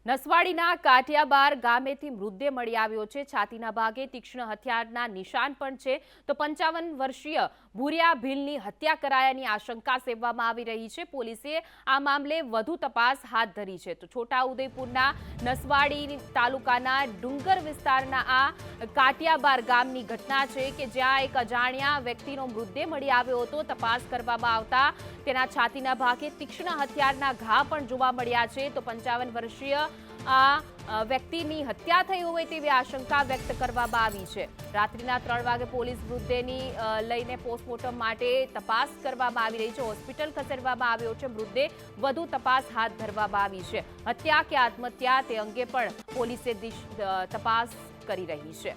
નસવાડીના કાઠિયાબાર ગામેથી મૃતદેહ મળી આવ્યો છે। છાતીના ભાગે તીક્ષ્ણ હથિયારના નિશાન પણ છે। તો 55 વર્ષીય ભૂરિયા ભીલની હત્યા કરાયાની આશંકા સેવવામાં આવી રહી છે। પોલીસે આ મામલે વધુ તપાસ હાથ ધરી છે। તો છોટાઉદેપુરના નસવાડી તાલુકાના ડુંગર વિસ્તારના આ કાઠિયાબાર ગામની ઘટના છે કે જ્યાં એક અજાણ્યા વ્યક્તિનો મૃતદેહ મળી આવ્યો હતો। તપાસ કરવામાં આવતા તેના છાતીના ભાગે તીક્ષ્ણ હથિયારના ઘા પણ જોવા મળ્યા છે। તો 55 વર્ષીય આ વ્યક્તિની હત્યા થઈ હોય તેવી આશંકા વ્યક્ત કરવામાં આવી છે। રાત્રિના 3 વાગે પોલીસ મૃતદેહની લઈને પોસ્ટમોર્ટમ માટે તપાસ કરવામાં આવી રહી છે। હોસ્પિટલ ખસેડવામાં આવ્યો છે। મૃતદેહ વધુ તપાસ હાથ ધરવામાં આવી છે। હત્યા કે આત્મહત્યા તે અંગે પણ પોલીસે તપાસ કરી રહી છે।